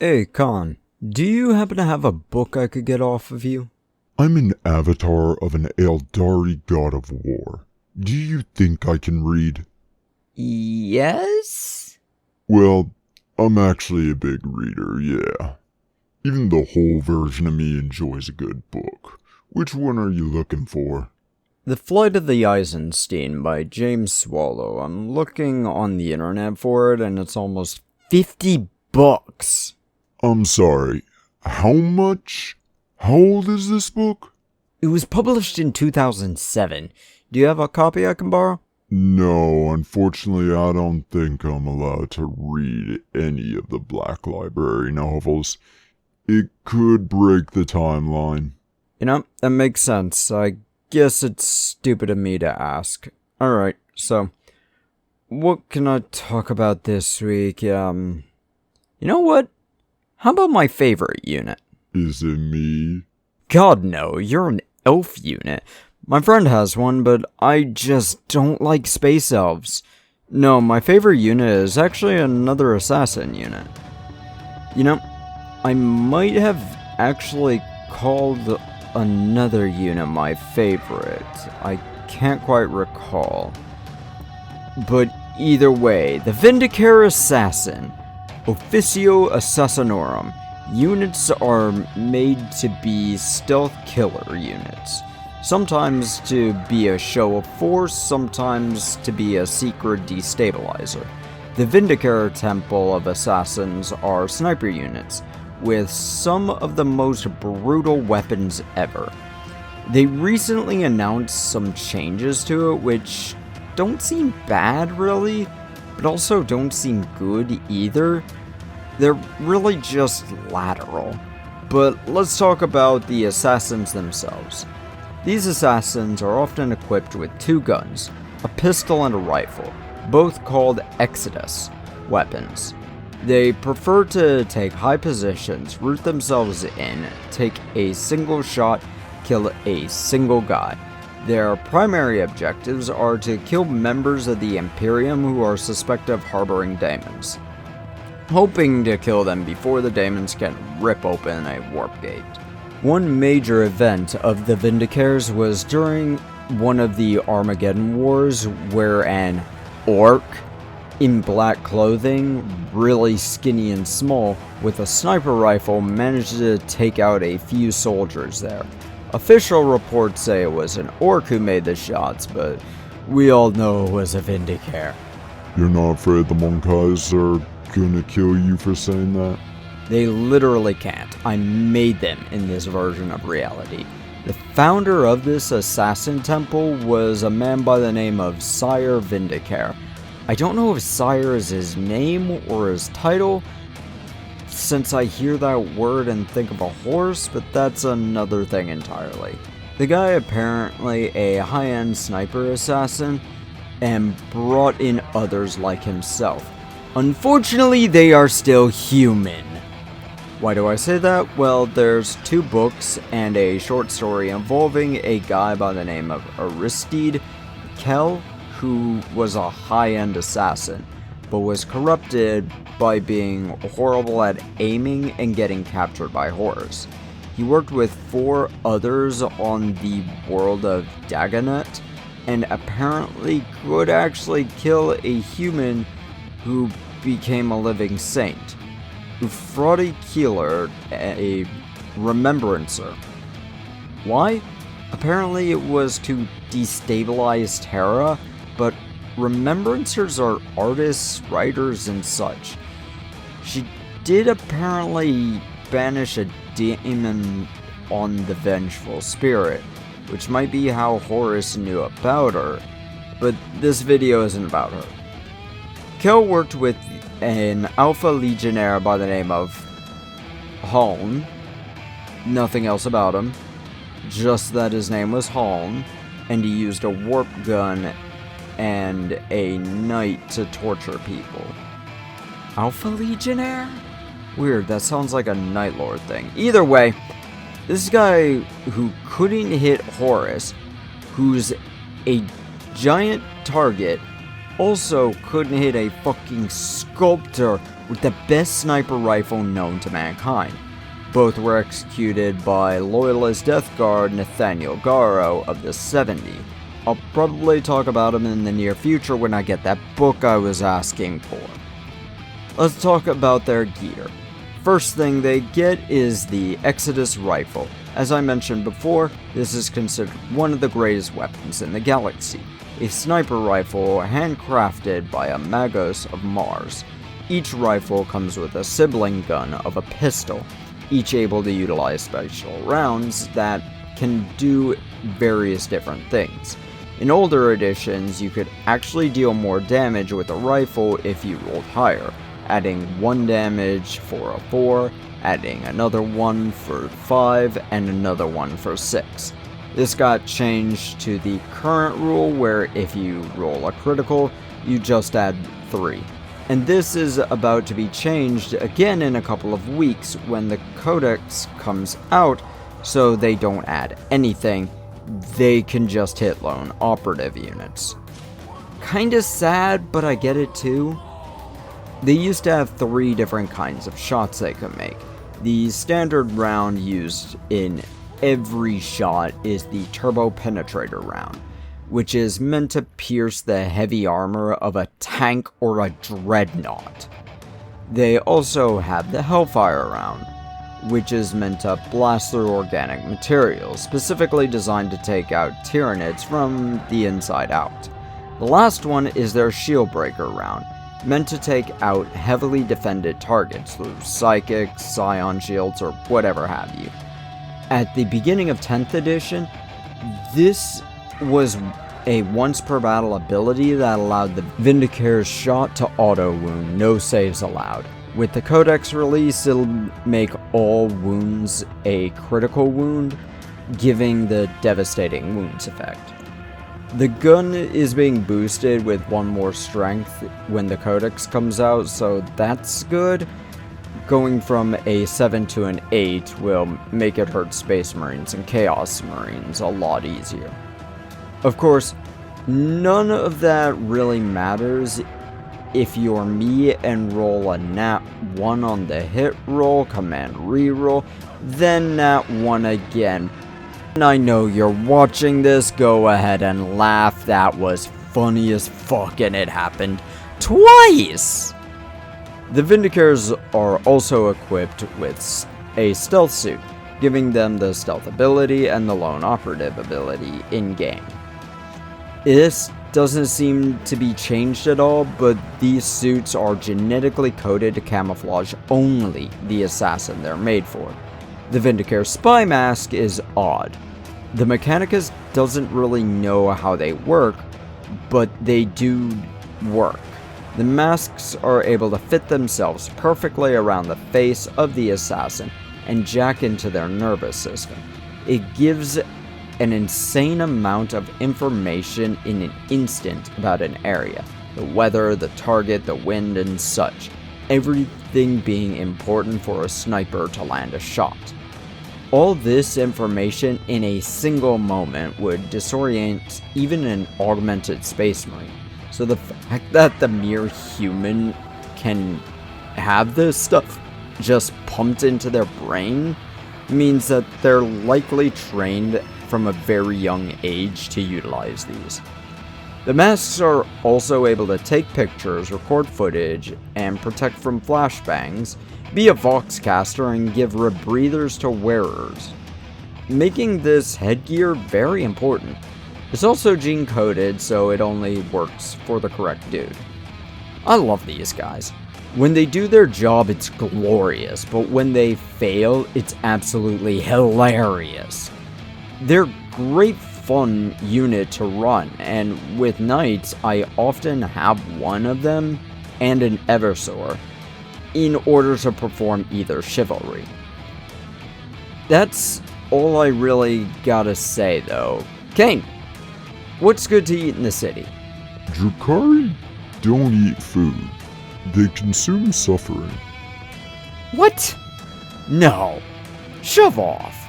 Hey, Con, do you happen to have a book I could get off of you? I'm an avatar of an Eldari god of war. Do you think I can read? Yes? Well, I'm actually a big reader, yeah. Even the whole version of me enjoys a good book. Which one are you looking for? The Flight of the Eisenstein by James Swallow. I'm looking on the internet for it and it's almost 50 bucks. I'm sorry, how much? How old is this book? It was published in 2007. Do you have a copy I can borrow? No, unfortunately I don't think I'm allowed to read any of the Black Library novels. It could break the timeline. You know, that makes sense. I guess it's stupid of me to ask. Alright, so, what can I talk about this week? You know what? How about my favorite unit? Is it me? God no, you're an elf unit. My friend has one, but I just don't like space elves. No, my favorite unit is actually another assassin unit. You know, I might have actually called another unit my favorite. I can't quite recall. But either way, the Vindicare Assassin, Officio Assassinorum. Units are made to be stealth killer units. Sometimes to be a show of force, sometimes to be a secret destabilizer. The Vindicare Temple of Assassins are sniper units, with some of the most brutal weapons ever. They recently announced some changes to it, which don't seem bad really, but also don't seem good either. They're really just lateral. But let's talk about the assassins themselves. These assassins are often equipped with two guns, a pistol and a rifle, both called Exodus weapons. They prefer to take high positions, root themselves in, take a single shot, kill a single guy. Their primary objectives are to kill members of the Imperium who are suspected of harboring daemons, hoping to kill them before the daemons can rip open a warp gate. One major event of the Vindicares was during one of the Armageddon Wars, where an orc in black clothing, really skinny and small, with a sniper rifle managed to take out a few soldiers there. Official reports say it was an orc who made the shots, but we all know it was a Vindicare. You're not afraid the Monkeyes are gonna kill you for saying that? They literally can't. I made them in this version of reality. The founder of this assassin temple was a man by the name of Sire Vindicare. I don't know if Sire is his name or his title, since I hear that word and think of a horse, but that's another thing entirely. The guy apparently a high-end sniper assassin and brought in others like himself. Unfortunately, they are still human. Why do I say that? Well, there's two books and a short story involving a guy by the name of Aristide Kell, who was a high-end assassin, but was corrupted by being horrible at aiming and getting captured by horrors. He worked with 4 others on the world of Dagonet, and apparently could actually kill a human who became a living saint. Ufrodi Keeler, a remembrancer. Why? Apparently it was to destabilize Terra, but remembrancers are artists, writers, and such. She did apparently banish a demon on the vengeful spirit, which might be how Horus knew about her, but this video isn't about her. Kel worked with an Alpha Legionnaire by the name of Haln. Nothing else about him, just that his name was Haln, and he used a warp gun and a knight to torture people. Alpha Legionnaire? Weird, that sounds like a Night Lord thing. Either way, this guy who couldn't hit Horus, who's a giant target, also couldn't hit a fucking sculptor with the best sniper rifle known to mankind. Both were executed by Loyalist Death Guard Nathaniel Garrow of the 70. I'll probably talk about him in the near future when I get that book I was asking for. Let's talk about their gear. First thing they get is the Exodus rifle. As I mentioned before, this is considered one of the greatest weapons in the galaxy. A sniper rifle handcrafted by a Magos of Mars. Each rifle comes with a sibling gun of a pistol, each able to utilize special rounds that can do various different things. In older editions, you could actually deal more damage with a rifle if you rolled higher, adding 1 damage for a 4, adding another 1 for 5, and another 1 for 6. This got changed to the current rule where if you roll a critical, you just add 3. And this is about to be changed again in a couple of weeks when the Codex comes out, so they don't add anything. They can just hit lone operative units. Kinda sad, but I get it too. They used to have 3 different kinds of shots they could make. The standard round used in every shot is the Turbo Penetrator round, which is meant to pierce the heavy armor of a tank or a dreadnought. They also have the Hellfire round, which is meant to blast through organic materials, specifically designed to take out Tyranids from the inside out. The last one is their Shield Breaker round, meant to take out heavily defended targets through psychics, scion shields, or whatever have you. At the beginning of 10th edition, this was a once per battle ability that allowed the Vindicator's shot to auto wound, no saves allowed. With the Codex release, it'll make all wounds a critical wound, giving the devastating wounds effect. The gun is being boosted with 1 more strength when the Codex comes out, so that's good. Going from a 7 to an 8 will make it hurt Space Marines and Chaos Marines a lot easier. Of course, none of that really matters if you're me and roll a nat 1 on the hit roll, command reroll, then nat 1 again. And I know you're watching this, go ahead and laugh, that was funny as fuck and it happened twice! The Vindicators are also equipped with a stealth suit, giving them the stealth ability and the lone operative ability in-game. This doesn't seem to be changed at all, but these suits are genetically coded to camouflage only the assassin they're made for. The Vindicator spy mask is odd. The Mechanicus doesn't really know how they work, but they do work. The masks are able to fit themselves perfectly around the face of the assassin and jack into their nervous system. It gives an insane amount of information in an instant about an area. The weather, the target, the wind, and such. Everything being important for a sniper to land a shot. All this information in a single moment would disorient even an augmented Space Marine. So the fact that the mere human can have this stuff just pumped into their brain means that they're likely trained from a very young age to utilize these. The masks are also able to take pictures, record footage, and protect from flashbangs, be a voxcaster, and give rebreathers to wearers, making this headgear very important. It's also gene-coded, so it only works for the correct dude. I love these guys. When they do their job, it's glorious, but when they fail, it's absolutely hilarious. They're great fun unit to run, and with knights, I often have one of them and an Eversor in order to perform either chivalry. That's all I really gotta say though. Kane, what's good to eat in the city? Drukhari don't eat food. They consume suffering. What? No. Shove off.